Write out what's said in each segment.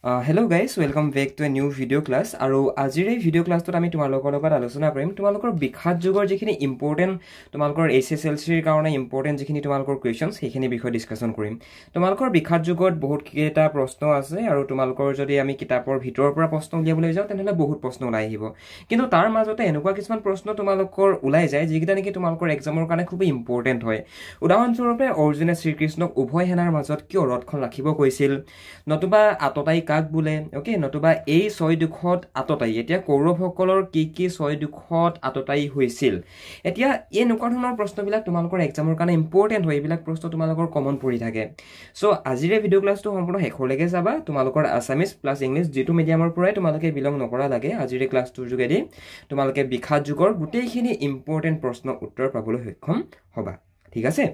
Hello guys, welcome back to a new video class. আৰু আজিৰ এই ভিডিও ক্লাছটোত আমি তোমালোকৰ লগত আলোচনা কৰিম তোমালোকৰ বিখ্যাত যুগৰ যিখিনি ইম্পৰ্টেন্ট তোমালোকৰ HSLC ৰ কাৰণে ইম্পৰ্টেন্ট যিখিনি তোমালোকৰ কোৱেশ্চনছ সেইখিনি বিষয় ডিসকাশন কৰিম। তোমালোকৰ বিখ্যাত যুগত বহুত কেইটা প্ৰশ্ন আছে আৰু তোমালোকৰ যদি আমি কিতাপৰ ভিতৰৰ পৰা প্ৰশ্ন উলিয়াবলৈ যাওঁ তেনেহলে বহুত প্ৰশ্ন ওলাই আহিব। কিন্তু তাৰ মাজতে এনেকুৱা কিছুমান প্ৰশ্ন তোমালোকৰ ওলাই যায় যিকিটা নেকি তোমালোকৰ এক্সামৰ কাৰণে খুব ইম্পৰ্টেন্ট হয়। উদাহৰণস্বৰূপে অৰ্জুনে শ্ৰীকৃষ্ণক উভয় সেনাৰ মাজত কিয় ৰথখন ৰাখিব কৈছিল, নতুবা আততাই কাক বোলে, ওকে, নতুবা এই ছয় দুখত আততাই, এতিয়া কৌৰৱসকলৰ কি ছয় দুখত আততাই হৈছিল। এতিয়া এনেকুৱা ধৰণৰ প্ৰশ্নবিলাক তোমালোকৰ এক্সামৰ কাৰণে ইম্পৰ্টেন্ট হয়, এইবিলাক প্ৰশ্ন তোমালোকৰ কমন পৰি থাকে। সো আজিৰ এই ভিডিও ক্লাছটো সম্পূৰ্ণ শেষলৈকে যাবা। তোমালোকৰ আছামিজ প্লাছ ইংলিছ যিটো মিডিয়ামৰ পৰাই তোমালোকে বিলং নকৰা লাগে, আজিৰ এই ক্লাছটোৰ যোগেদি তোমালোকে বিখ্যাত যুগৰ গোটেইখিনি ইম্পৰ্টেন্ট প্ৰশ্ন উত্তৰ পাবলৈ সক্ষম হবা। ঠিক আছে,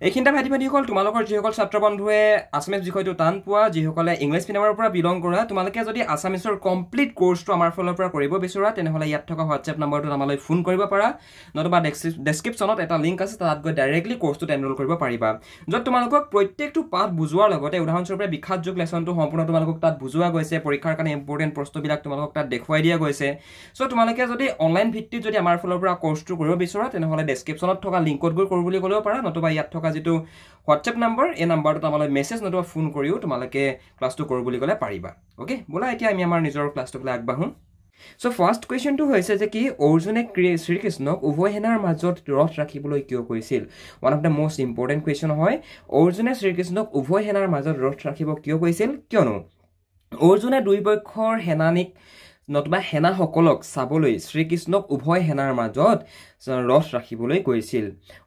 এইখিনিতে ভাইটি ভণ্টিসকল, তোমালোকৰ যিসকল ছাত্ৰ বন্ধুৱে আছামিজ বিষয়টো টান পোৱা, যিসকলে ইংলিছ মিডিয়ামৰ পৰা বিলং কৰা, তোমালোকে যদি আছামিজৰ কমপ্লিট কোৰ্চটো আমাৰ ফালৰ পৰা কৰিব বিচৰা তেনেহ'লে ইয়াত থকা হোৱাটছএপ নম্বৰটোত আমালৈ ফোন কৰিব পাৰা, নতুবা ডেছক্ৰিপশ্যনত এটা লিংক আছে, তাত গৈ ডাইৰেক্টলি কোৰ্চটোত এনৰোল কৰিব পাৰিবা, য'ত তোমালোকক প্ৰত্যেকটো পাঠ বুজোৱাৰ লগতে উদাহৰণস্বৰূপে বিখ্যাত যুগ লেচনটো সম্পূৰ্ণ তোমালোকক তাত বুজোৱা গৈছে, পৰীক্ষাৰ কাৰণে ইম্পৰ্টেণ্ট প্ৰশ্নবিলাক তোমালোকক তাত দেখুৱাই দিয়া গৈছে। চ' তোমালোকে যদি অনলাইন ভিত্তিত যদি আমাৰ ফালৰ পৰা কোৰ্চটো কৰিব বিচৰা তেনেহ'লে ডেছক্ৰিপশ্যনত থকা লিংকত গৈ কৰোঁ বুলি ক'লেও পাৰা, নতুবা ইয়াত থকা যিটো হোৱাটছএপ নম্বৰ এই নম্বৰটোত আমালৈ মেছেজ নতুবা ফোন কৰিও তোমালোকে ক্লাছটো কৰোঁ বুলি ক'লে পাৰিবা। অ'কে, ব'লা এতিয়া আমি আমাৰ নিজৰ ক্লাছটো ফালে আগবাঢ়োঁ। চ' ফাৰ্ষ্ট কুৱেশ্যনটো হৈছে যে কি অৰ্জুনে শ্ৰীকৃষ্ণক উভয় সেনাৰ মাজত ৰথ ৰাখিবলৈ কিয় কৈছিল। One of the most important question হয়, অৰ্জুনে শ্ৰীকৃষ্ণক উভয় সেনাৰ মাজত ৰথ ৰাখিব কিয় কৈছিল, কিয়নো অৰ্জুনে দুই পক্ষৰ সেনানীক নতুবা সেনাসকলক চাবলৈ শ্ৰীকৃষ্ণক উভয় সেনাৰ মাজত ৰথ ৰাখিবলৈ কৈছিল।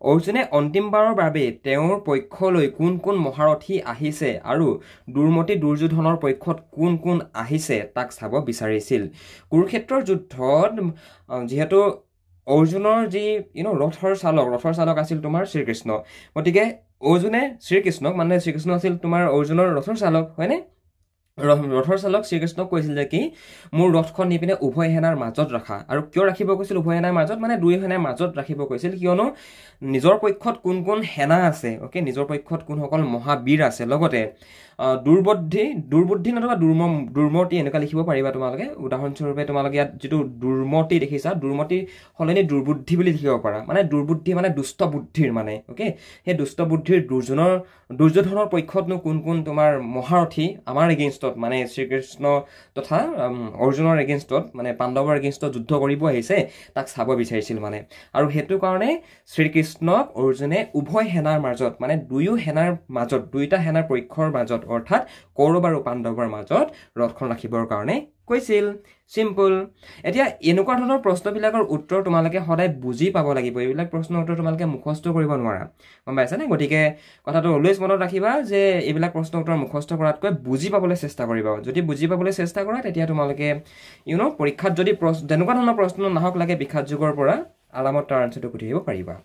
অৰ্জুনে অন্তিমবাৰৰ বাবে তেওঁৰ পক্ষলৈ কোন কোন মহাৰথী আহিছে আৰু দুৰ্মতি দুৰ্যোধনৰ পক্ষত কোন কোন আহিছে তাক চাব বিচাৰিছিল। কুৰুক্ষেত্ৰৰ যুদ্ধত যিহেতু অৰ্জুনৰ যি ৰথৰ চালক আছিল তোমাৰ শ্ৰীকৃষ্ণ, গতিকে অৰ্জুনে শ্ৰীকৃষ্ণক, মানে শ্ৰীকৃষ্ণ আছিল তোমাৰ অৰ্জুনৰ ৰথৰ চালক, হয়নে? ৰথৰ চালক শ্ৰীকৃষ্ণক কৈছিল যে কি মোৰ ৰথখন নি পিনে উভয় সেনাৰ মাজত ৰাখা। আৰু কিয় ৰাখিব কৈছিল উভয় সেনাৰ মাজত, মানে দুই সেনাৰ মাজত ৰাখিব কৈছিল, কিয়নো নিজৰ পক্ষত কোন কোন সেনা আছে, অ'কে, নিজৰ পক্ষত কোনসকল মহাবীৰ আছে, লগতে দুৰ্বুদ্ধি নতুবা দুৰ্মতি এনেকুৱা লিখিব পাৰিবা তোমালোকে। উদাহৰণস্বৰূপে তোমালোকে ইয়াত যিটো দুৰ্মতি দেখিছা, দুৰ্মতিৰ সলনি দুৰ্বুদ্ধি বুলি লিখিব পাৰা, মানে দুৰ্বুদ্ধি মানে দুষ্ট বুদ্ধিৰ মানে, অ'কে, সেই দুষ্ট বুদ্ধিৰ দুৰ্যোধনৰ পক্ষতনো কোন কোন তোমাৰ মহাৰথী আমাৰ এগেইনষ্টত, মানে শ্ৰীকৃষ্ণ তথা অৰ্জুনৰ এগেইনষ্টত, মানে পাণ্ডৱৰ এগেইনষ্টত যুদ্ধ কৰিব আহিছে, তাক চাব বিচাৰিছিল মানে। আৰু সেইটো কাৰণে শ্ৰীকৃষ্ণক অৰ্জুনে উভয় সেনাৰ মাজত, মানে দুয়ো সেনাৰ মাজত, দুইটা সেনাৰ পক্ষৰ মাজত, অৰ্থাৎ কৌৰৱ আৰু পাণ্ডৱৰ মাজত ৰথখন ৰাখিবৰ কাৰণে কৈছিল। চিম্পল। এতিয়া এনেকুৱা ধৰণৰ প্ৰশ্নবিলাকৰ উত্তৰ তোমালোকে সদায় বুজি পাব লাগিব, এইবিলাক প্ৰশ্নৰ উত্তৰ তোমালোকে মুখস্থ কৰিব নোৱাৰা, গম পাইছানে? গতিকে কথাটো অলৱেজ মনত ৰাখিবা যে এইবিলাক প্ৰশ্ন উত্তৰ মুখস্থ কৰাতকৈ বুজি পাবলৈ চেষ্টা কৰিবা। যদি বুজি পাবলৈ চেষ্টা কৰা তেতিয়া তোমালোকে পৰীক্ষাত যদি যেনেকুৱা ধৰণৰ প্ৰশ্ন নাহক লাগে বিখ্যাত যুগৰ পৰা আৰামত তাৰ আনচাৰটো সুধি আহিব পাৰিবা।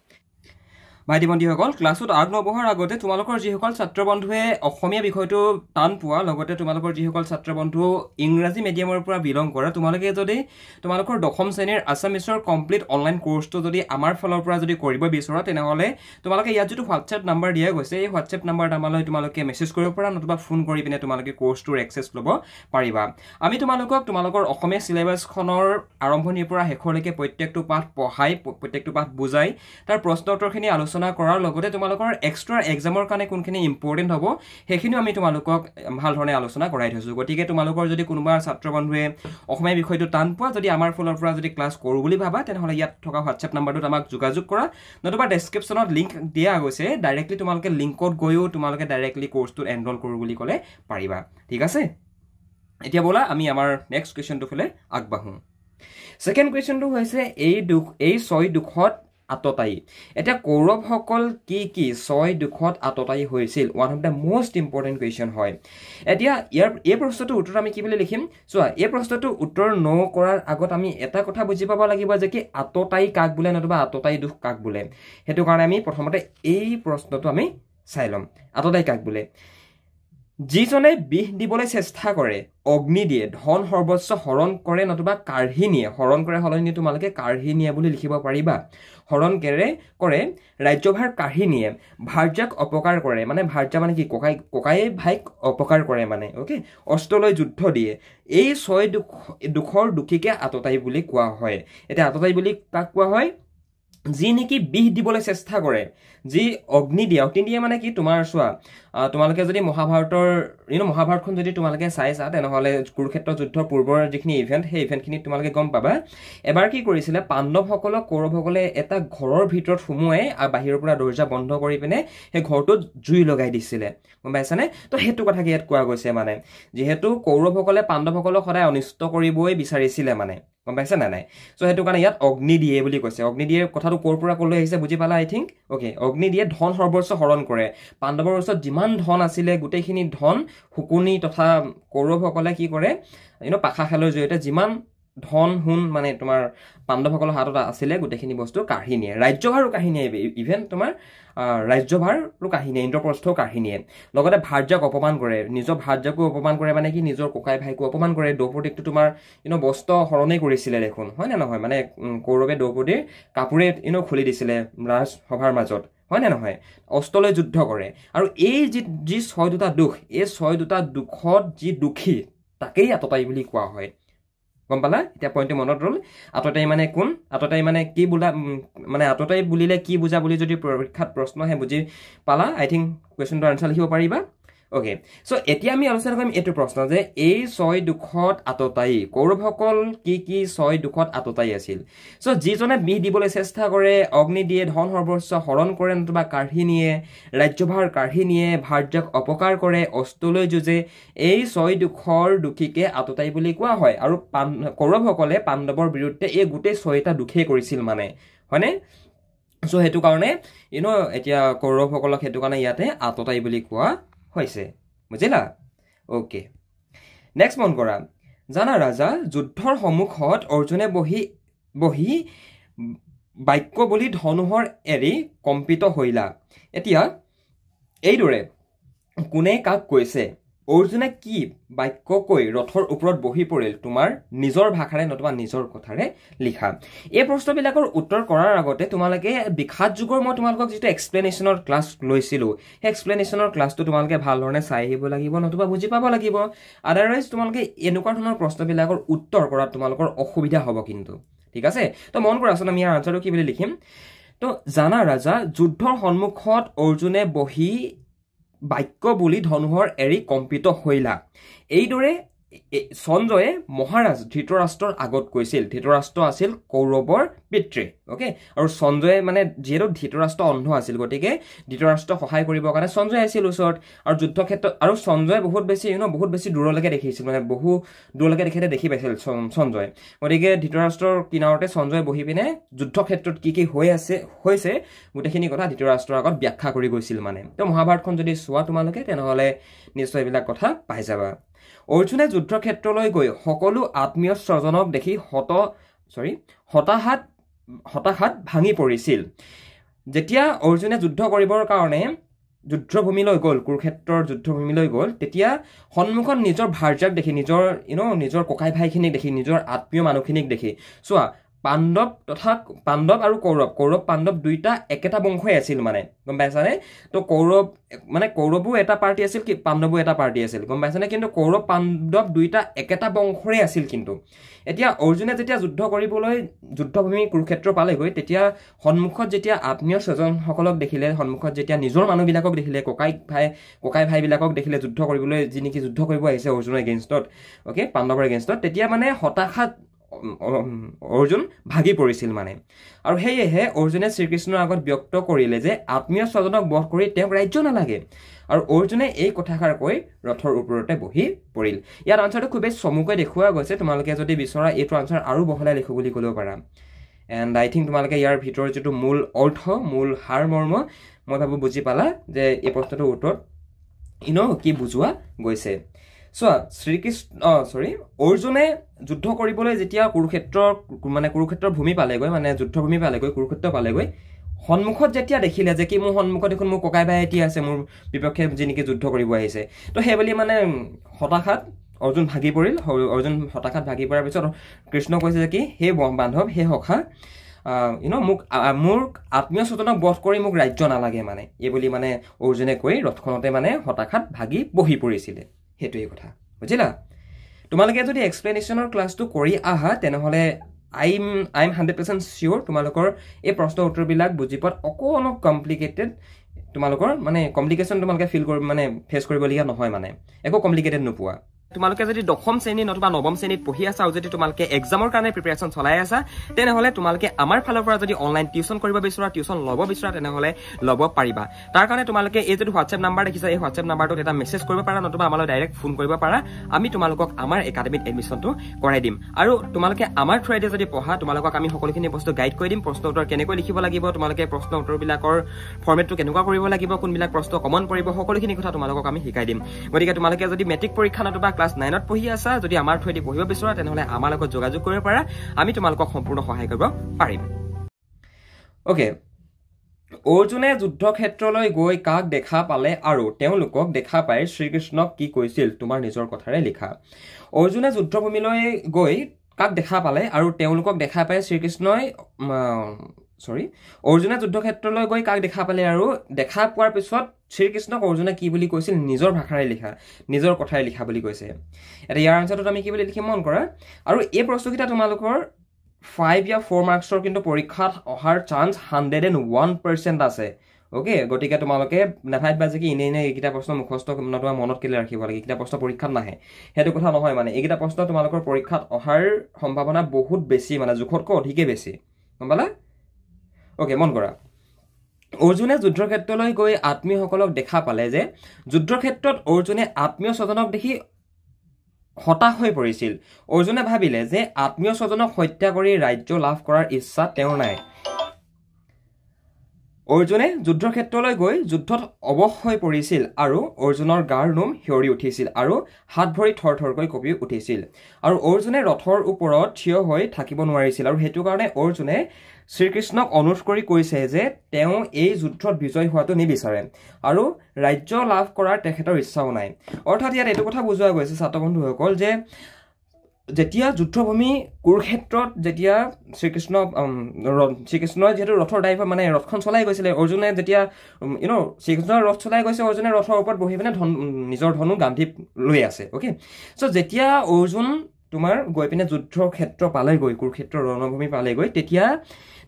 ভাইটি ভণ্টিসকল, ক্লাছত আগনবঢ়াৰ আগতে তোমালোকৰ যিসকল ছাত্ৰ বন্ধুৱে অসমীয়া বিষয়টো টান পোৱা, লগতে তোমালোকৰ যিসকল ছাত্ৰ বন্ধু ইংৰাজী মিডিয়ামৰ পৰা বিলং কৰা, তোমালোকে যদি তোমালোকৰ দশম শ্ৰেণীৰ আছামিছৰ কমপ্লিট অনলাইন কোৰ্চটো যদি আমাৰ ফালৰ পৰা যদি কৰিব বিচৰা তেনেহ'লে তোমালোকে ইয়াত যিটো হোৱাটছএপ নম্বৰ দিয়া গৈছে, এই হোৱাটছএপ নম্বৰত আমালৈ তোমালোকে মেছেজ কৰিব পাৰা, নতুবা ফোন কৰি পিনে তোমালোকে কোৰ্চটোৰ এক্সেছ ল'ব পাৰিবা। আমি তোমালোকক তোমালোকৰ অসমীয়া চিলেবাছখনৰ আৰম্ভণিৰ পৰা শেষলৈকে প্ৰত্যেকটো পাঠ পঢ়াই, প্ৰত্যেকটো পাঠ বুজাই, তাৰ প্ৰশ্ন উত্তৰখিনি আলোচনা কৰাৰ লগতে তোমালোকৰ এক্সট্ৰা এক্সামৰ কাৰণে কোনখিনি ইম্পৰ্টেণ্ট হ'ব সেইখিনিও আমি তোমালোকক ভাল ধৰণে আলোচনা কৰাই থৈছোঁ। গতিকে তোমালোকৰ যদি কোনোবা ছাত্ৰ বন্ধুৱে অসমীয়া বিষয়টো টান পোৱা, যদি আমাৰ ফালৰ পৰা যদি ক্লাছ কৰোঁ বুলি ভাবা তেনেহ'লে ইয়াত থকা হোৱাটছএপ নম্বৰটোত আমাক যোগাযোগ কৰা, নতুবা ডেছক্ৰিপশ্যনত লিংক দিয়া গৈছে, ডাইৰেক্টলি তোমালোকে লিংকত গৈও তোমালোকে ডাইৰেক্টলি কোৰ্চটোত এনৰোল কৰোঁ বুলি ক'লে পাৰিবা। ঠিক আছে, এতিয়া ব'লা আমি আমাৰ নেক্সট কুৱেশ্যনটো ফালে আগবাঢ়োঁ। ছেকেণ্ড কুৱেশ্যনটো হৈছে এই ছয় দুখত আততাই। এতিয়া কৌৰৱসকল কি ছয় দুখত আততাই হৈছিল, one of the most important question হয়। এতিয়া এই প্ৰশ্নটোৰ উত্তৰ আমি কি বুলি লিখিম চোৱা, এই প্ৰশ্নটোৰ উত্তৰ কৰাৰ আগত আমি এটা কথা বুজি পাব লাগিব যে কি আততাই কাক বোলে, নতুবা আততাই দুখ কাক বোলে। সেইটো কাৰণে আমি প্ৰথমতে এই প্ৰশ্নটো আমি চাই ল'ম, আততাই কাক বোলে। যিজনে বিষ দিবলৈ চেষ্টা কৰে অগ্নি দিয়ে ধন সৰ্বস্ব হৰণ কৰে নতুবা কাঢ়ি নিয়ে হৰণ কৰে সলনি তোমালোকে কাঢ়ি নিয়ে বুলি লিখিব পাৰিবা হৰণ কৰে ৰাজ্যভাৰ কাঢ়ি নিয়ে ভাৰ্যাক অপকাৰ কৰে মানে ভাৰ্যা মানে কি ককায়ে ভাইক অপকাৰ কৰে মানে ওকে অস্ত্ৰলৈ যুদ্ধ দিয়ে এই ছয় দুখৰ দুখীকে আততাই বুলি কোৱা হয় এতিয়া আততাই বুলি কাক কোৱা হয় যি নেকি বিষ দিবলৈ চেষ্টা কৰে যি অগ্নি দিয়ে মানে কি তোমাৰ চোৱা তোমালোকে যদি মহাভাৰতৰ মহাভাৰতখন যদি তোমালোকে চাইছা তেনেহলে কুৰুক্ষেত্ৰ যুদ্ধৰ পূৰ্বৰ যিখিনি ইভেন্ট সেই ইভেন্টখিনি তোমালোকে গম পাবা এবাৰ কি কৰিছিলে পাণ্ডৱসকলক কৌৰৱসকলে এটা ঘৰৰ ভিতৰত সোমোৱাই বাহিৰৰ পৰা দৰ্জা বন্ধ কৰি পিনে সেই ঘৰটোত জুই লগাই দিছিলে গম পাইছানে তো সেইটো কথা ইয়াত কোৱা গৈছে মানে যিহেতু কৌৰৱসকলে পাণ্ডৱসকলক সদায় অনিষ্ট কৰিবই বিচাৰিছিলে মানে গম পাইছে না নাই সো হেতু কাৰণে ইয়াত অগ্নি দিয়ে বুলি কৈছে অগ্নি দিয়ে কথাটো কোৰ পৰা কলৈ আহিছে বুজি পালা আই থিংক ওকে অগ্নি দিয়ে ধন সৰ্বস্ব হৰণ কৰে পাণ্ডৱৰ ওচৰত যিমান ধন আছিলে গোটেইখিনি ধন হুকুনি তথা কৌৰৱসকলে কি কৰে পাখা খেলৰ জৰিয়তে যিমান ধন হুন মানে তোমাৰ পাণ্ডৱসকলৰ হাতত আছিলে গোটেইখিনি বস্তু কাঢ়ি নিয়ে ৰাজ্যভাৰো কাঢ়ি নিয়ে ইভেন তোমাৰ ৰাজ্যভাৰো কাঢ়ি নিয়ে ইন্দ্ৰপ্ৰস্থও কাঢ়ি নিয়ে লগতে ভাৰ্যাক অপমান কৰে নিজৰ ভাৰ্যাকো অপমান কৰে মানে কি নিজৰ ককাই ভাইকো অপমান কৰে দ্ৰৌপদীকটো তোমাৰ বস্ত্ৰ হৰণেই কৰিছিলে দেখোন হয় নে নহয় মানে কৌৰৱে দ্ৰৌপদীৰ কাপোৰে খুলি দিছিলে ৰাজসভাৰ মাজত হয় নে নহয় অস্ত্ৰলৈ যুদ্ধ কৰে আৰু এই যি ছয় দুটা দুখ এই ছয় দুটা দুখত যি দুখী তাকেই আততাই বুলি কোৱা হয় গম পালা এতিয়া পইণ্টটো মনত ৰল আততাই মানে কোন আততাই মানে কি বুলা মানে আততাই বুলিলে কি বুজা বুলি যদি পৰীক্ষাত প্ৰশ্ন আহে বুজি পালা আই থিংক কুৱেশ্যনটো আনসাৰ লিখিব পাৰিবা ওকে সো এতিয়া আমি আলোচনা কৰিম এইটো প্ৰশ্ন যে এই ছয় দুখত আততাই কৌৰৱসকল কি ছয় দুখত আততাই আছিল সো যিজনে বিষ দিবলৈ চেষ্টা কৰে অগ্নি দিয়ে ধন সৰ্বস্ব হৰণ কৰে নতুবা কাঢ়ি নিয়ে ৰাজ্যভাৰ কাঢ়ি নিয়ে ভাৰ্যাক অপকাৰ কৰে অস্ত্ৰলৈ যুঁজে এই ছয় দুখৰ দুখীকে আততাই বুলি কোৱা হয় আৰু কৌৰৱসকলে পাণ্ডৱৰ বিৰুদ্ধে এই গোটেই ছয়টা দুখেই কৰিছিল মানে হয়নে সো হেতু কাৰণে এতিয়া কৌৰৱসকলক হেতু কাৰণে ইয়াতে আততাই বুলি কোৱা হৈছে বুজিলা ওকে নেক্সট মন কৰা জানা ৰাজা যুদ্ধৰ সন্মুখত অৰ্জুনে বহি বাক্য বুলি ধনুহৰ এৰি কম্পিত হৈলা এতিয়া এইদৰে কোনে কাক কৈছে অৰ্জুনে কি বাক্য কৈ ৰথৰ ওপৰত বহি পৰিল তোমাৰ নিজৰ ভাষাৰে নতুবা নিজৰ কথাৰে লিখা এই প্ৰশ্নবিলাকৰ উত্তৰ কৰাৰ আগতে তোমালোকে বিখ্যাত যুগৰ মই তোমালোকক যিটো এক্সপ্লেনেশ্যনৰ ক্লাছ লৈছিলোঁ সেই এক্সপ্লেনেশ্যনৰ ক্লাছটো তোমালোকে ভাল ধৰণে চাই আহিব লাগিব নতুবা বুজি পাব লাগিব আদাৰৱাইজ তোমালোকে এনেকুৱা ধৰণৰ প্ৰশ্নবিলাকৰ উত্তৰ কৰাত তোমালোকৰ অসুবিধা হ'ব কিন্তু ঠিক আছে তো মন কৰাচোন আমি ইয়াৰ আনচাৰটো কি বুলি লিখিম তো জানা ৰাজা যুদ্ধৰ সন্মুখত অৰ্জুনে বহি বাক্য বুলি ধনুহৰ এৰি কম্পিত হৈলা এইদৰে সঞ্জয়ে মহাৰাজ ধৃতৰাষ্ট্ৰৰ আগত কৈছিল ধৃতৰাষ্ট্ৰ আছিল কৌৰৱৰ পিতৃ ওকে আৰু সঞ্জয়ে মানে যিহেতু ধৃতৰাষ্ট্ৰ অন্ধ আছিল গতিকে ধৃতৰাষ্ট্ৰক সহায় কৰিবৰ কাৰণে সঞ্জয় আছিল ওচৰত আৰু যুদ্ধ ক্ষেত্ৰত আৰু সঞ্জয়ে বহুত বেছি দূৰলৈকে দেখিছিল মানে বহু দূৰলৈকে দেখি পাইছিল সঞ্জয় গতিকে ধৃতৰাষ্ট্ৰৰ কিনাৰতে সঞ্জয় বহি পিনে যুদ্ধ ক্ষেত্ৰত কি হৈছে গোটেইখিনি কথা ধৃতৰাষ্ট্ৰৰ আগত ব্যাখ্যা কৰি গৈছিল মানে তো মহাভাৰতখন যদি চোৱা তোমালোকে তেনেহ'লে নিশ্চয় এইবিলাক কথা পাই যাবা অৰ্জুনে যুদ্ধ ক্ষেত্ৰলৈ গৈ সকলো আত্মীয় স্বজনক দেখি হতাশাত ভাঙি পৰিছিল যেতিয়া অৰ্জুনে যুদ্ধ কৰিবৰ কাৰণে যুদ্ধভূমিলৈ গ'ল কুৰুক্ষেত্ৰৰ যুদ্ধভূমিলৈ গ'ল তেতিয়া সন্মুখত নিজৰ ভাৰ্যাক দেখি নিজৰ ককাই ভাইখিনিক দেখি নিজৰ আত্মীয় মানুহখিনিক দেখি চোৱা পাণ্ডৱ আৰু কৌৰৱ পাণ্ডৱ দুইটা একেটা বংশই আছিল মানে গম পাইছানে তো কৌৰৱো এটা পাৰ্টি আছিল কি পাণ্ডৱো এটা পাৰ্টি আছিল গম পাইছানে কিন্তু কৌৰৱ পাণ্ডৱ দুইটা একেটা বংশৰে আছিল কিন্তু এতিয়া অৰ্জুনে যেতিয়া যুদ্ধ কৰিবলৈ যুদ্ধভূমি কুৰুক্ষেত্ৰ পালেগৈ তেতিয়া সন্মুখত যেতিয়া আত্মীয় স্বজনসকলক দেখিলে সন্মুখত যেতিয়া নিজৰ মানুহবিলাকক দেখিলে ককাই ভাইবিলাকক দেখিলে যুদ্ধ কৰিবলৈ যি নেকি যুদ্ধ কৰিব আহিছে অৰ্জুনৰ এগেইনষ্টত ওকে পাণ্ডৱৰ এগেইনষ্টত তেতিয়া মানে হতাশাত অৰ্জুন ভাগি পৰিছিল মানে আৰু সেয়েহে অৰ্জুনে শ্ৰীকৃষ্ণৰ আগত ব্যক্ত কৰিলে যে আত্মীয় স্বজনক বধ কৰি তেওঁক ৰাজ্য নালাগে আৰু অৰ্জুনে এই কথাষাৰ কৈ ৰথৰ ওপৰতে বহি পৰিল ইয়াৰ আনচাৰটো খুবেই চমুকৈ দেখুওৱা গৈছে তোমালোকে যদি বিচৰা এইটো আনচাৰ আৰু বহলাই লিখো বুলি ক'ব পাৰা এণ্ড আই থিংক তোমালোকে ইয়াৰ ভিতৰৰ যিটো মূল অৰ্থ মূল সাৰ মৰ্ম মই ভাবোঁ বুজি পালা যে এই প্ৰশ্নটোৰ উত্তৰত কি বুজোৱা গৈছে চোৱা অৰ্জুনে যুদ্ধ কৰিবলৈ যেতিয়া কুৰুক্ষেত্ৰৰ ভূমি পালেগৈ মানে যুদ্ধভূমি পালেগৈ কুৰুক্ষেত্ৰ পালেগৈ সন্মুখত যেতিয়া দেখিলে যে কি মোৰ সন্মুখত দেখোন মোৰ ককাই ভাই এটি আছে মোৰ বিপক্ষে যি নেকি যুদ্ধ কৰিব আহিছে তো সেইবুলি মানে হতাশাত অৰ্জুন ভাগি পৰিল অৰ্জুন হতাশাত ভাগি পৰাৰ পিছত কৃষ্ণ কৈছে যে কি হে বান্ধৱ হে সখা মোৰ আত্মীয় স্বজনক বধ কৰি মোক ৰাজ্য নালাগে মানে এইবুলি মানে অৰ্জুনে কৈ ৰথখনতে মানে হতাশাত ভাগি বহি পৰিছিলে সেইটোৱেই কথা বুজিলা তোমালোকে যদি এক্সপ্লেনেশ্যনৰ ক্লাছটো কৰি আহা তেনেহ'লে আই এম 100% চিয়'ৰ তোমালোকৰ এই প্ৰশ্ন উত্তৰবিলাক বুজি পোৱাত অকণো কমপ্লিকেটেড তোমালোকৰ মানে কমপ্লিকেশ্যন তোমালোকে ফিল কৰি মানে ফেচ কৰিবলগীয়া নহয় মানে একো কমপ্লিকেটেড নোপোৱা তোমালোকে যদি দশম শ্ৰেণী নতুবা নৱম শ্ৰেণীত পঢ়ি আছা আৰু যদি তোমালোকে এক্সামৰ কাৰণে প্ৰিপেৰেশ্যন চলাই আছা তেনেহ'লে তোমালোকে আমাৰ ফালৰ পৰা যদি অনলাইন টিউশ্যন কৰিব বিচৰা টিউশ্যন ল'ব বিচৰা তেনেহ'লে ল'ব পাৰিবা তাৰ কাৰণে তোমালোকে এই যদি হোৱাটছএপ নাম্বাৰ দেখিছা এই হোৱাটছএপ নাম্বাৰটোত এটা মেছেজ কৰিব পাৰা নতুবা আমালৈ ডাইৰেক্ট ফোন কৰিব পাৰা আমি তোমালোকক আমাৰ একাডেমীত এডমিশ্যনটো কৰাই দিম আৰু তোমালোকে আমাৰ থ্ৰুৱেদি যদি পঢ়া তোমালোকক আমি সকলোখিনি বস্তু গাইড কৰি দিম প্ৰশ্ন উত্তৰ কেনেকৈ লিখিব লাগিব তোমালোকে প্ৰশ্ন উত্তৰবিলাকৰ ফৰ্মেটটো কেনেকুৱা কৰিব লাগিব কোনবিলাক প্ৰশ্ন কমন পৰিব সকলোখিনি কথা তোমালোকক আমি শিকাই দিম গতিকে তোমালোকে যদি মেট্ৰিক পৰীক্ষা নতুবা ক্লাছ 9ত পঢ়ি আছা যদি আমাৰ থ্ৰুৱেদি পঢ়িব বিচৰা তেনেহ'লে আমাৰ লগত যোগাযোগ কৰিব পাৰা আমি তোমালোকক সম্পূৰ্ণ সহায় কৰিব পাৰিম ওকে অৰ্জুনে যুদ্ধক্ষেত্ৰলৈ গৈ কাক দেখা পালে আৰু তেওঁলোকক দেখা পাই শ্ৰীকৃষ্ণক কি কৈছিল তোমাৰ নিজৰ কথাৰে লিখা অৰ্জুনে যুদ্ধভূমিলৈ গৈ কাক দেখা পালে আৰু তেওঁলোকক দেখা পাই শ্ৰীকৃষ্ণই অৰ্জুনে যুদ্ধক্ষেত্ৰলৈ গৈ কাক দেখা পালে আৰু দেখা পোৱাৰ পিছত শ্ৰীকৃষ্ণক অৰ্জুনে কি বুলি কৈছিল নিজৰ ভাষাৰে লিখা নিজৰ কথাৰে লিখা বুলি কৈছে এটা ইয়াৰ আনচাৰটোত আমি কি বুলি লিখিম মন কৰা আৰু এই প্ৰশ্নকেইটা তোমালোকৰ 5 या 4 মাৰ্কছৰ কিন্তু পৰীক্ষাত অহাৰ চান্স 101% আছে ওকে গতিকে তোমালোকে নাভাবিবা যে কি ইনে এইকেইটা প্ৰশ্ন মুখস্থ নতুবা মনত কেলে ৰাখিব লাগে এইকেইটা প্ৰশ্ন পৰীক্ষাত নাহে সেইটো কথা নহয় মানে এইকেইটা প্ৰশ্ন তোমালোকৰ পৰীক্ষাত অহাৰ সম্ভাৱনা বহুত বেছি মানে জোখতকৈ অধিকে বেছি গম পালা ওকে মন কৰা অৰ্জুনে যুদ্ধক্ষেত্ৰলৈ গৈ আত্মীয়সকলক দেখা পালে যে যুদ্ধক্ষেত্ৰত অৰ্জুনে আত্মীয় স্বজনক দেখি হতাশ হৈ পৰিছিল অৰ্জুনে ভাবিলে যে আত্মীয় স্বজনক হত্যা কৰি ৰাজ্য লাভ কৰাৰ ইচ্ছা তেওঁৰ নাই অৰ্জুনে যুদ্ধক্ষেত্ৰলৈ গৈ যুদ্ধত অৱশ হৈ পৰিছিল আৰু অৰ্জুনৰ গাৰ নোম হিয়ৰি উঠিছিল আৰু হাত ভৰি থৰথৰকৈ কঁপি উঠিছিল আৰু অৰ্জুনে ৰথৰ ওপৰত থিয় হৈ থাকিব নোৱাৰিছিল আৰু সেইটো কাৰণে অৰ্জুনে শ্ৰীকৃষ্ণক অনুৰোধ কৰি কৈছে যে তেওঁ এই যুদ্ধত বিজয় হোৱাটো নিবিচাৰে আৰু ৰাজ্য লাভ কৰাৰ তেখেতৰ ইচ্ছাও নাই অৰ্থাৎ ইয়াত এইটো কথা বুজোৱা গৈছে ছাত্ৰ বন্ধুসকল যে যেতিয়া যুদ্ধভূমি কুৰুক্ষেত্ৰত যেতিয়া শ্ৰীকৃষ্ণই যিহেতু ৰথৰ ড্ৰাইভাৰ মানে ৰথখন চলাই গৈছিলে অৰ্জুনে যেতিয়া শ্ৰীকৃষ্ণৰ ৰথ চলাই গৈছে অৰ্জুনে ৰথৰ ওপৰত বহি পিনে নিজৰ ধনু গান্ধি লৈ আছে অ'কে চ' যেতিয়া অৰ্জুন তোমাৰ গৈ পিনে যুদ্ধক্ষেত্ৰ পালেগৈ কুৰুক্ষেত্ৰৰ ৰণভূমি পালেগৈ তেতিয়া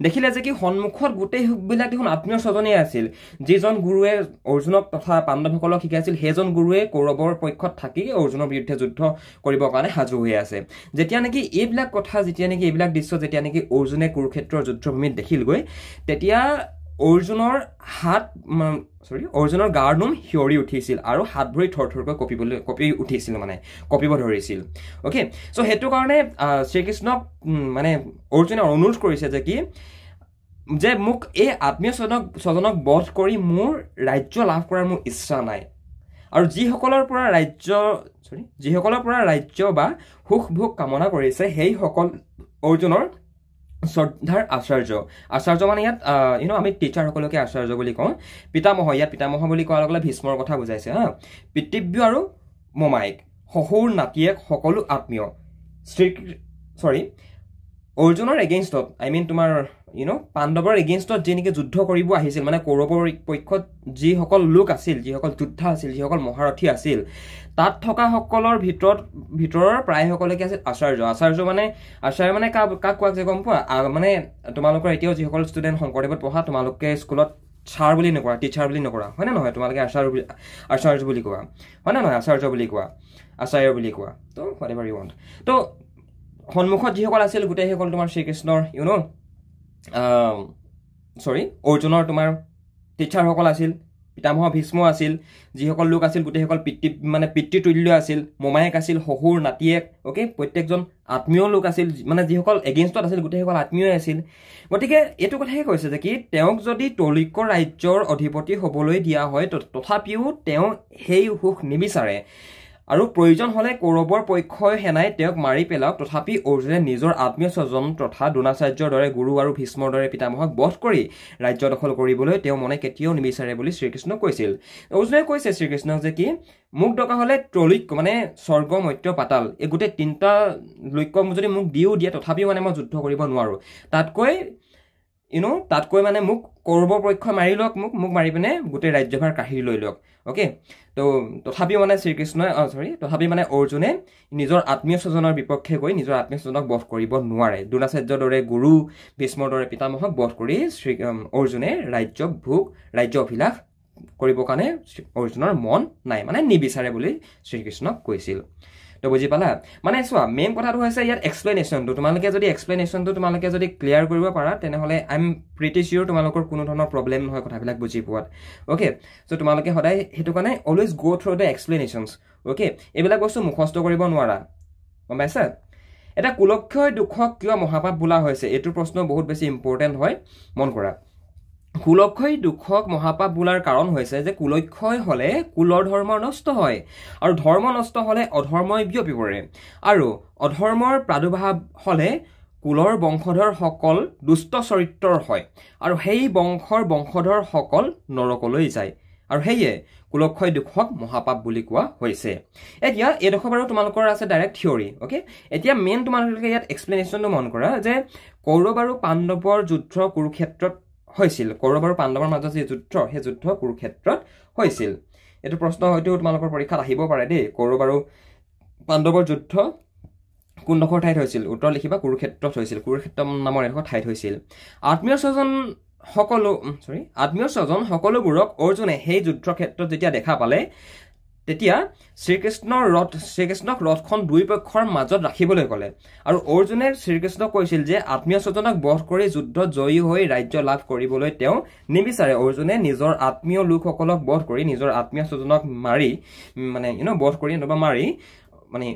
দেখিলে যে কি সন্মুখত গোটেইবিলাক দেখোন আত্মীয় স্বজনেই আছিল যিজন গুৰুৱে অৰ্জুনক তথা পাণ্ডৱসকলক শিকাইছিল সেইজন গুৰুৱে কৌৰৱৰ পক্ষত থাকি অৰ্জুনৰ বিৰুদ্ধে যুদ্ধ কৰিবৰ কাৰণে সাজু হৈ আছে যেতিয়া নেকি এইবিলাক কথা যেতিয়া নেকি এইবিলাক দৃশ্য যেতিয়া নেকি অৰ্জুনে কুৰুক্ষেত্ৰৰ যুদ্ধভূমিত দেখিলগৈ তেতিয়া অৰ্জুনৰ গাৰ নোম হিয়ৰি উঠিছিল আৰু হাত ভৰি থৰথৰকৈ কঁপি উঠিছিল মানে কঁপিব ধৰিছিল অ'কে চ' সেইটো কাৰণে শ্ৰীকৃষ্ণক মানে অৰ্জুনে অনুৰোধ কৰিছে যে কি যে মোক এই আত্মীয় স্বজনক বধ কৰি মোৰ ৰাজ্য লাভ কৰাৰ মোৰ ইচ্ছা নাই আৰু যিসকলৰ পৰা ৰাজ্য বা সুখ ভোগ কামনা কৰিছে সেইসকল অৰ্জুনৰ শ্ৰদ্ধাৰ আচাৰ্য মানে ইয়াত আমি টিচাৰসকলকে আচাৰ্য বুলি কওঁ পিতামহ ইয়াত পিতামহ বুলি কোৱাৰ লগে লগে ভীষ্মৰ কথা বুজাইছে হা পিতৃব্য আৰু মোমায়েক শহুৰ নাতিয়েক সকলো আত্মীয় অৰ্জুনৰ এগেইনষ্টত তোমাৰ পাণ্ডৱৰ এগেইনষ্টত যি নেকি যুদ্ধ কৰিব আহিছিল মানে কৌৰৱৰ পক্ষত যিসকল লোক আছিল যিসকল যোদ্ধা আছিল যিসকল মহাৰথী আছিল তাত থকা সকলৰ ভিতৰৰ প্ৰায়সকলকে আছিল আচাৰ্য মানে কাক কোৱা যে গম পোৱা মানে তোমালোকৰ এতিয়াও যিসকল ষ্টুডেণ্ট শংকৰদেৱত পঢ়া তোমালোকে স্কুলত ছাৰ বুলি নকৰা টিচাৰ বুলি নকৰা হয় নে নহয় তোমালোকে আচাৰ্য বুলি কোৱা হয় নে নহয় আচাৰ্য বুলি কোৱা তো হোৱাট এভাৰ ইউ ৱান্ট তো সন্মুখত যিসকল আছিল গোটেইসকল তোমাৰ শ্ৰীকৃষ্ণৰ অৰ্জুনৰ তোমাৰ টিচাৰসকল আছিল পিতামহ ভীষ্ম আছিল যিসকল লোক আছিল গোটেইসকল পিতৃতুল্য আছিল মোমায়েক আছিল শহুৰ নাতিয়েক অ'কে প্ৰত্যেকজন আত্মীয় লোক আছিল মানে যিসকল এগেইনষ্টত আছিল গোটেইসকল আত্মীয় আছিল গতিকে এইটো কথাই কৈছে যে কি তেওঁক যদি তলৈক্য ৰাজ্যৰ অধিপতি হ'বলৈ দিয়া হয় তথাপিও তেওঁ সেই সুখ নিবিচাৰে আৰু প্ৰয়োজন হলে কৌৰৱৰ পক্ষই সেনাই তেওঁক মাৰি পেলাওক তথাপি অৰ্জুনে নিজৰ আত্মীয় স্বজন তথা দ্ৰোণাচাৰ্যৰ দৰে গুৰু আৰু ভীষ্মৰ দৰে পিতামহক বধ কৰি ৰাজ্য দখল কৰিবলৈ তেওঁ মনে কেতিয়াও নিবিচাৰে বুলি শ্ৰীকৃষ্ণক কৈছিল অৰ্জুনে কৈছে শ্ৰীকৃষ্ণক যে কি মোক দৰকাৰ হলে ত্ৰৈলোক্য মানে স্বৰ্গ মৰ্ত্য পাতাল এই গোটেই তিনিটা লোক্য যদি মোক দিও দিয়ে তথাপিও মানে মই যুদ্ধ কৰিব নোৱাৰো তাতকৈ মানে মোক কৌৰৱৰ পক্ষই মাৰি লওক মোক মাৰি পিনে গোটেই ৰাজ্যভাৰ কাঢ়ি লৈ লওক ওকে তো তথাপিও মানে শ্ৰীকৃষ্ণই তথাপি মানে অৰ্জুনে নিজৰ আত্মীয় স্বজনৰ বিপক্ষে গৈ নিজৰ আত্মীয় স্বজনক বধ কৰিব নোৱাৰে দ্ৰোণাচাৰ্যৰ দৰে গুৰু ভীষ্মৰ দৰে পিতামহক বধ কৰি অৰ্জুনে ৰাজ্য অভিলাষ কৰিবৰ কাৰণে অৰ্জুনৰ মন নাই মানে নিবিচাৰে বুলি শ্ৰীকৃষ্ণক কৈছিল তো বুজি পালা মানে চোৱা মেইন কথাটো হৈছে ইয়াত এক্সপ্লেনেশ্যনটো তোমালোকে যদি ক্লিয়াৰ কৰিব পাৰা তেনেহ'লে আই এম প্ৰিটি চিয়ৰ তোমালোকৰ কোনো ধৰণৰ প্ৰব্লেম নহয় কথাবিলাক বুজি পোৱাত অ'কে চ' তোমালোকে সদায় সেইটো কাৰণে অলৱেজ গ' থ্ৰু দ্য এক্সপ্লেনেশ্যনছ অ'কে এইবিলাক বস্তু মুখস্থ কৰিব নোৱাৰা গম পাইছা এটা কুলক্ষয় দুখক কিয় মহাপাপ বোলা হৈছে এইটো প্ৰশ্ন বহুত বেছি ইম্পৰ্টেণ্ট হয় মন কৰা কুলক্ষয় দুখক মহাপাপ বোলাৰ কাৰণ হৈছে যে কুলক্ষয় হলে কুলৰ ধৰ্ম নষ্ট হয় আৰু ধৰ্ম নষ্ট হলে অধৰ্মই বিয়পি পৰে আৰু অধৰ্মৰ প্ৰাদুৰ্ভাৱ হলে কুলৰ বংশধৰ সকল দুষ্ট চৰিত্ৰৰ হয় আৰু সেই বংশধৰ সকল নৰকলৈ যায় আৰু সেয়ে কুলক্ষয় দুখক মহাপাপ বুলি কোৱা হৈছে এতিয়া এইডোখৰ বাৰু তোমালোকৰ আছে ডাইৰেক্ট থিয়ৰী অ'কে এতিয়া মেইন তোমালোকে ইয়াত এক্সপ্লেনেশ্যনটো মন কৰা যে কৌৰৱ আৰু পাণ্ডৱৰ যুদ্ধ কুৰুক্ষেত্ৰত হৈছিল কৌৰৱ আৰু পাণ্ডৱৰ মাজত যি যুদ্ধ সেই যুদ্ধ কুৰুক্ষেত্ৰত হৈছিল এইটো প্ৰশ্ন হয়তো তোমালোকৰ পৰীক্ষাত আহিব পাৰে দেই কৌৰৱ আৰু পাণ্ডৱৰ যুদ্ধ কোনডোখৰ ঠাইত হৈছিল উত্তৰ লিখিবা কুৰুক্ষেত্ৰত হৈছিল কুৰুক্ষেত্ৰ নামৰ এডোখৰ ঠাইত হৈছিল আত্মীয় স্বজন সকলোবোৰক অৰ্জুনে সেই যুদ্ধক্ষেত্ৰত যেতিয়া দেখা পালে তেতিয়া শ্ৰীকৃষ্ণক ৰথখন দুই পক্ষৰ মাজত ৰাখিবলৈ ক'লে আৰু অৰ্জুনে শ্ৰীকৃষ্ণক কৈছিল যে আত্মীয় স্বজনক বধ কৰি যুদ্ধত জয়ী হৈ ৰাজ্য লাভ কৰিবলৈ তেওঁ নিবিচাৰে অৰ্জুনে নিজৰ আত্মীয় লোকসকলক বধ কৰি নিজৰ আত্মীয় স্বজনক মাৰি মানে বধ কৰি মাৰি মানে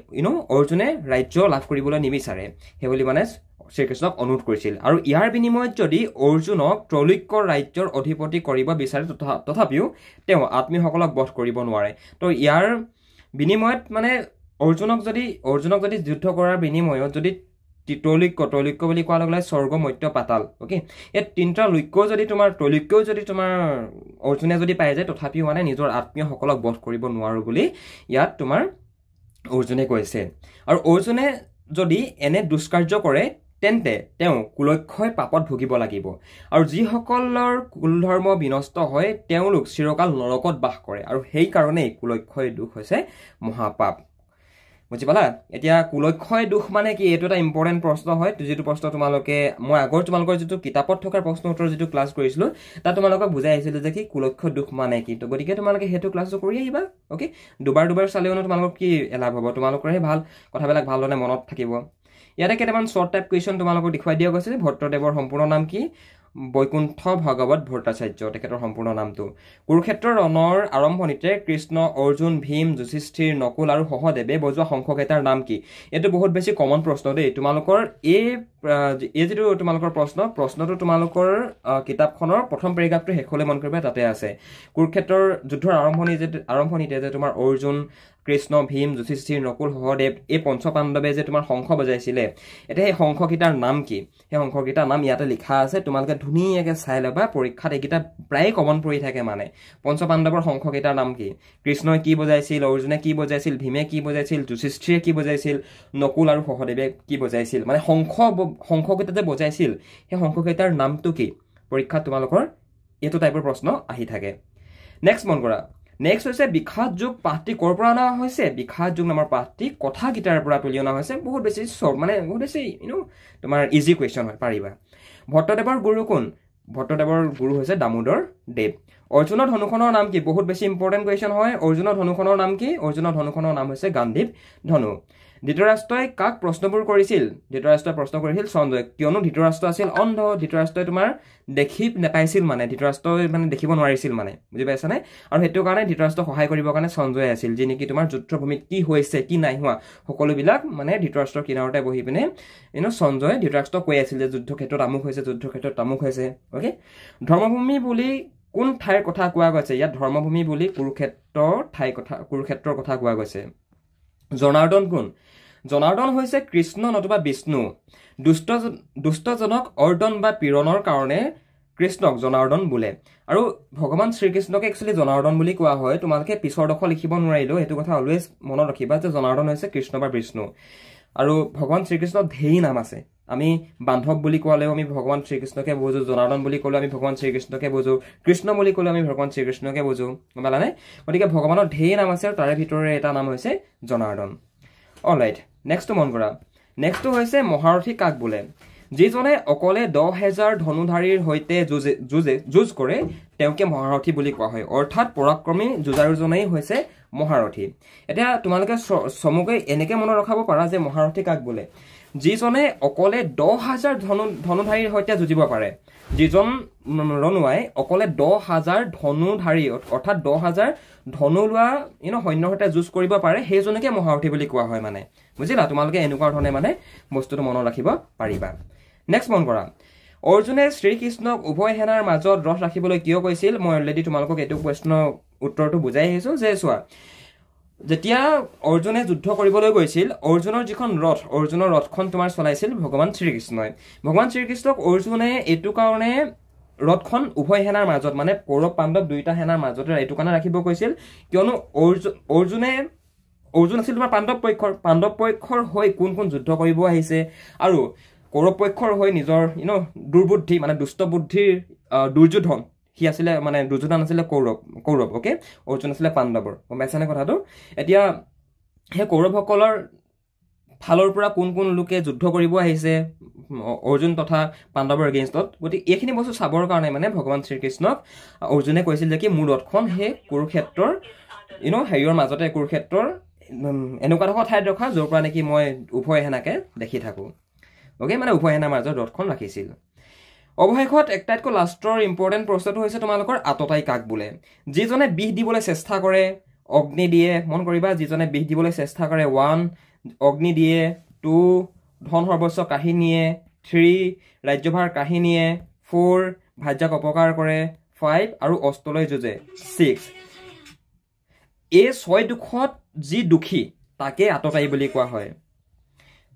অৰ্জুনে ৰাজ্য লাভ কৰিবলৈ নিবিচাৰে সেইবুলি মানে শ্ৰীকৃষ্ণক অনুৰোধ কৰিছিল আৰু ইয়াৰ বিনিময়ত যদি অৰ্জুনক ত্ৰৈলোক্য ৰাজ্যৰ অধিপতি কৰিব বিচাৰে তথাপিও তেওঁ আত্মীয়সকলক বধ কৰিব নোৱাৰে তো ইয়াৰ বিনিময়ত মানে অৰ্জুনক যদি যুদ্ধ কৰাৰ বিনিময়ত যদি ত্ৰৈলোক্য বুলি কোৱাৰ লগে লগে স্বৰ্গ মৰ্ত্য পাতাল অ'কে এই তিনিটা লোক্যও যদি তোমাৰ ত্ৰৈলোক্যও যদি তোমাৰ অৰ্জুনে যদি পাই যায় তথাপিও মানে নিজৰ আত্মীয়সকলক বধ কৰিব নোৱাৰো বুলি ইয়াত তোমাৰ অৰ্জুনে কৈছে আৰু অৰ্জুনে যদি এনে দুষ্কাৰ্য কৰে তেন্তে তেওঁ কুলক্ষয় পাপত ভুগিব লাগিব আৰু যিসকলৰ কুলধৰ্ম বিনষ্ট হয় তেওঁলোক চিৰকাল নৰকত বাস কৰে আৰু সেইকাৰণেই কুলক্ষয় দুখ হৈছে মহাপাপ বুজি পালা এতিয়া কুলক্ষয় দুখ মানে কি এইটো এটা ইম্পৰ্টেণ্ট প্ৰশ্ন হয় যিটো প্ৰশ্ন তোমালোকে মই আগৰ তোমালোকৰ যিটো কিতাপত থকা প্ৰশ্ন উত্তৰ যিটো ক্লাছ কৰিছিলোঁ তাত তোমালোকক বুজাই আহিছিলোঁ যে কি কুলক্ষয় দুখ মানে কি তো গতিকে তোমালোকে সেইটো ক্লাছটো কৰি আহিবা অ'কে দুবাৰ চালেও তোমালোকৰ কি লাভ হ'ব তোমালোকৰহে ভাল কথাবিলাক ভালদৰে মনত থাকিব ইয়াতে কেইটামান শ্বৰ্ট টাইপ কুৱেশ্যন তোমালোকক দেখুৱাই দিয়া গৈছে ভট্টদেৱৰ সম্পূৰ্ণ নাম কি বৈকুণ্ঠ ভগৱত ভট্টাচাৰ্য তেখেতৰ সম্পূৰ্ণ নামটো কুৰুক্ষেত্ৰৰ ৰণৰ আৰম্ভণিতে কৃষ্ণ অৰ্জুন ভীম যুধিষ্ঠিৰ নকুল আৰু সহদেৱে বজোৱা শংখকেইটাৰ নাম কি এইটো বহুত বেছি কমন প্ৰশ্ন দেই তোমালোকৰ এই যিটো তোমালোকৰ প্ৰশ্নটো তোমালোকৰ কিতাপখনৰ প্ৰথম পেৰেগ্ৰাফটো শেষলৈ মন কৰিবা তাতে আছে কুৰুক্ষেত্ৰৰ যুদ্ধৰ আৰম্ভণিতে যে তোমাৰ অৰ্জুন কৃষ্ণ ভীম যুধিষ্ঠিৰ নকুল সহদেৱ এই পঞ্চপাণ্ডৱে যে তোমাৰ শংখ বজাইছিলে এতিয়া সেই শংখকেইটাৰ নাম কি সেই শংখকেইটাৰ নাম ইয়াতে লিখা আছে তোমালোকে ধুনীয়াকৈ চাই ল'বা পৰীক্ষাত এইকেইটা প্ৰায় কমন পৰি থাকে মানে পঞ্চপাণ্ডৱৰ শংখকেইটাৰ নাম কি কৃষ্ণই কি বজাইছিল অৰ্জুনে কি বজাইছিল ভীমে কি বজাইছিল যুধিষ্ঠিৰে কি বজাইছিল নকুল আৰু সহদেৱে কি বজাইছিল মানে শংখকেইটা যে বজাইছিল সেই শংখকেইটাৰ নামটো কি পৰীক্ষাত তোমালোকৰ এইটো টাইপৰ প্ৰশ্ন আহি থাকে নেক্সট মন কৰা নেক্সট হৈছে বিখ্যাত যুগ পাঠটি ক'ৰ পৰা অনা হৈছে বিখ্যাত যুগ নামৰ পাঠটি কথাকেইটাৰ পৰা তুলি অনা হৈছে বহুত বেছি তোমাৰ ইজি কুৱেশ্যন হয় পাৰিবা ভট্টদেৱৰ গুৰু কোন ভট্টদেৱৰ গুৰু হৈছে দামোদৰ দেৱ অৰ্জুনৰ ধনুখনৰ নাম কি বহুত বেছি ইম্পৰ্টেণ্ট কুৱেশ্যন হয় অৰ্জুনৰ ধনুখনৰ নাম কি অৰ্জুনৰ ধনুখনৰ নাম হৈছে গান্ধীৱ ধনু ধৃতৰাষ্ট্ৰই কাক প্ৰশ্নবোৰ কৰিছিল ধৃতৰাষ্ট্ৰই প্ৰশ্ন কৰিছিল সঞ্জয় কিয়নো ধৃতৰাষ্ট্ৰ আছিল অন্ধ ধৃতৰাষ্ট্ৰই তোমাৰ দেখি নাপাইছিল মানে ধৃতৰাষ্ট্ৰই মানে দেখিব নোৱাৰিছিল মানে বুজি পাইছানে আৰু সেইটো কাৰণে ধৃতৰাষ্ট্ৰক সহায় কৰিবৰ কাৰণে সঞ্জয় আছিল যি নেকি তোমাৰ যুদ্ধভূমিত কি হৈছে কি নাই হোৱা সকলোবিলাক মানে ধৃতৰাষ্ট্ৰৰ কিনাৰতে বহি পিনে সঞ্জয় ধৃতৰাষ্ট্ৰক কৈ আছিল যে যুদ্ধক্ষেত্ৰত আমুক হৈছে যুদ্ধক্ষেত্ৰত তামুক হৈছে অ'কে ধৰ্মভূমি বুলি কোন ঠাইৰ কথা কোৱা গৈছে ইয়াত ধৰ্মভূমি বুলি কুৰুক্ষেত্ৰৰ কথা কোৱা গৈছে জনাৰ্দন কোন জনাৰ্দন হৈছে কৃষ্ণ নতুবা বিষ্ণু দুষ্টজনক অৰ্দন বা পীড়নৰ কাৰণে কৃষ্ণক জনাৰ্দন বোলে আৰু ভগৱান শ্ৰীকৃষ্ণকে একচুৱেলি জনাৰ্দন বুলি কোৱা হয় তোমালোকে পিছৰ দখৰ লিখিব নোৱাৰিলেও এইটো কথা অলৱেজ মনত ৰাখিবা যে জনাৰ্দন হৈছে কৃষ্ণ বা বিষ্ণু আৰু ভগৱান শ্ৰীকৃষ্ণৰ ঢেৰ নাম আছে আমি বান্ধৱ বুলি ক'লেও আমি ভগৱান শ্ৰীকৃষ্ণকে বুজো জনাৰ্দন বুলি ক'লেও আমি ভগৱান শ্ৰীকৃষ্ণকে বুজো কৃষ্ণ বুলি ক'লেও আমি ভগৱান শ্ৰীকৃষ্ণকে বুজো গম পালানে গতিকে ভগৱানৰ ঢেৰ নাম আছে আৰু তাৰে ভিতৰে এটা নাম হৈছে জনাৰ্দন অলৰাইট নেক্সটটো মন কৰা নেক্সটটো হৈছে মহাৰথী কাক বোলে যিজনে অকলে 10,000 ধনুধাৰীৰ সৈতে যুঁজ কৰে তেওঁকে মহাৰথী বুলি কোৱা হয় অৰ্থাৎ পৰাক্ৰমী যুঁজাৰুজনেই হৈছে মহাৰথী এতিয়া তোমালোকে সমুকে এনেকে মনত ৰখাব পাৰা যে মহাৰথী কাক বোলে যিজনে অকলে 10,000 ধনুধাৰীৰ সৈতে যুঁজিব পাৰে যিজন ৰণুৱাই অকলে 10,000 ধনুধাৰী অৰ্থাৎ 10,000 ধনু লোৱা সৈন্যৰ সৈতে যুঁজ কৰিব পাৰে সেইজনকে মহাৰথী বুলি কোৱা হয় মানে বুজিলা তোমালোকে এনেকুৱা ধৰণে মানে বস্তুটো মনত ৰাখিব পাৰিবা নেক্সট মন কৰা অৰ্জুনে শ্ৰীকৃষ্ণক উভয় সেনাৰ মাজত ৰথ ৰাখিবলৈ কিয় কৈছিল মই অলৰেডি তোমালোকক এইটো প্ৰশ্নৰ উত্তৰটো বুজাই আহিছো যে চোৱা যেতিয়া অৰ্জুনে যুদ্ধ কৰিবলৈ গৈছিল অৰ্জুনৰ যিখন ৰথ অৰ্জুনৰ ৰথখন তোমাৰ চলাইছিল ভগৱান শ্ৰীকৃষ্ণক অৰ্জুনে এইটো কাৰণে ৰথখন উভয় সেনাৰ মাজত মানে কৌৰৱ পাণ্ডৱ দুইটা সেনাৰ মাজতে এইটো কাৰণে ৰাখিব কৈছিল কিয়নো অৰ্জুন আছিল তোমাৰ পাণ্ডৱ পক্ষৰ হৈ কোন যুদ্ধ কৰিব আহিছে আৰু কৌৰৱ পক্ষৰ হৈ নিজৰ দুৰ্বুদ্ধি মানে দুষ্ট বুদ্ধিৰ দুৰ্যোধন সি আছিলে মানে দুৰ্যোধন আছিলে কৌৰৱ ওকে অৰ্জুন আছিলে পাণ্ডৱৰ গম পাইছানে কথাটো এতিয়া সেই কৌৰৱসকলৰ ফালৰ পৰা কোন লোকে যুদ্ধ কৰিব আহিছে অৰ্জুন তথা পাণ্ডৱৰ এগেইনষ্টত গতিকে এইখিনি বস্তু চাবৰ কাৰণে মানে ভগৱান শ্ৰীকৃষ্ণক অৰ্জুনে কৈছিল যে কি মোৰ ৰথখন সেই কুৰুক্ষেত্ৰৰ হেৰিয়ৰ মাজতে কুৰুক্ষেত্ৰৰ এনেকুৱা এডোখৰ ঠাইত ৰখা য'ৰ পৰা নেকি মই উভয় সেনাকে দেখি থাকোঁ ওকে মানে উভয় সেনাৰ মাজত ৰথখন ৰাখিছিল অৱশেষত একটাইতকৈ লাষ্টৰ ইম্পৰ্টেণ্ট প্ৰশ্নটো হৈছে তোমালোকৰ আততায়ী কাক বোলে যিজনে বিষ দিবলৈ চেষ্টা কৰে অগ্নি দিয়ে মন কৰিবা যিজনে বিষ দিবলৈ চেষ্টা কৰে 1 অগ্নি দিয়ে 2 ধন সৰ্বস্ব কাঢ়ি নিয়ে 3 ৰাজ্যভাৰ কাঢ়ি নিয়ে 4 ভাজ্যক অপকাৰ কৰে 5 আৰু অস্ত্ৰলৈ যুঁজে 6 এই 6 দুখত যি দুখী তাকে আততায়ী বুলি কোৱা হয়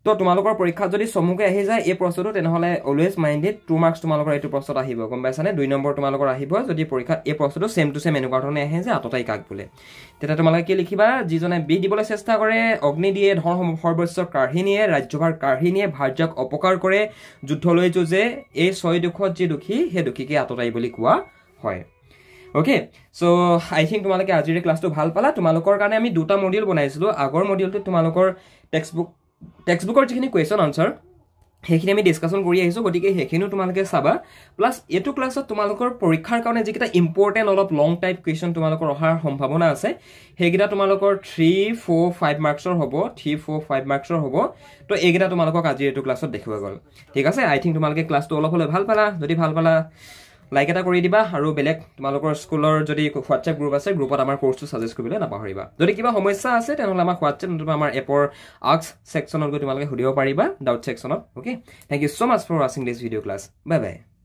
তো তোমালোকৰ পৰীক্ষাত যদি সমুকে আহি যায় এই প্ৰশ্নটো তেনেহলে অলৱেজ মাইন্ডেড 2 মাৰ্কস তোমালোকৰ এইটো প্ৰশ্নত আহিব গম পাইছানে 2 নম্বৰ তোমালোকৰ আহিব যদি পৰীক্ষাত এই প্ৰশ্নটো সেম টু সেম এনেকুৱা ধৰণে আহে যে আততায়ী কাক বোলে তেতিয়া তোমালোকে কি লিখিবা যিজনে বিষ দিবলৈ চেষ্টা কৰে অগ্নি দিয়ে ধন সৰ্বস্ব কাঢ়ি নিয়ে ৰাজ্যভাৰ কাঢ়ি নিয়ে ভাৰ্যক অপকাৰ কৰে যুদ্ধলৈ যুঁজে এই 6 দুখত যি দুখী সেই দুখীকে আততায়ী বুলি কোৱা হয় ওকে সো আই থিংক তোমালোকে আজিৰ ক্লাছটো ভাল পালা তোমালোকৰ কাৰণে আমি দুটা মডিউল বনাইছিলো আগৰ মডিউলটো তোমালোকৰ টেক্সটবুকৰ যিখিনি কুৱেশ্যন আনসাৰ সেইখিনি আমি ডিসকাশন কৰি আহিছো গতিকে সেইখিনিও তোমালোকে চাবা প্লাস এইটো ক্লাছত তোমালোকৰ পৰীক্ষাৰ কাৰণে যিকেইটা ইম্পৰ্টেণ্ট অলপ লং টাইপ কুৱেশ্যন তোমালোকৰ অহাৰ সম্ভাৱনা আছে সেইকেইটা তোমালোকৰ 3 4 5 মাৰ্কছৰ হ'ব 3 4 5 মাৰ্কছৰ হ'ব তো এইকেইটা তোমালোকক আজি এইটো ক্লাছত দেখুৱা গ'ল ঠিক আছে আই থিংক তোমালোকে ক্লাছটো অলপ হলে ভাল পালা যদি ভাল পালা লাইক এটা কৰি দিবা আৰু বেলেগ তোমালোকৰ স্কুলৰ যদি হোৱাটছএপ গ্ৰুপ আছে গ্ৰুপত আমাৰ কোৰ্সটো সাজেষ্ট কৰিবলৈ নাপাহৰিবা যদি কিবা সমস্যা আছে তেনেহলে আমাৰ হোৱাটছএপ নতুবা আমাৰ এপৰ আস্ক সেকশনত গৈ তোমালোকে সুধিব পাৰিবা ডাউট সেকশনত okay thank you so much for watching this video class bye by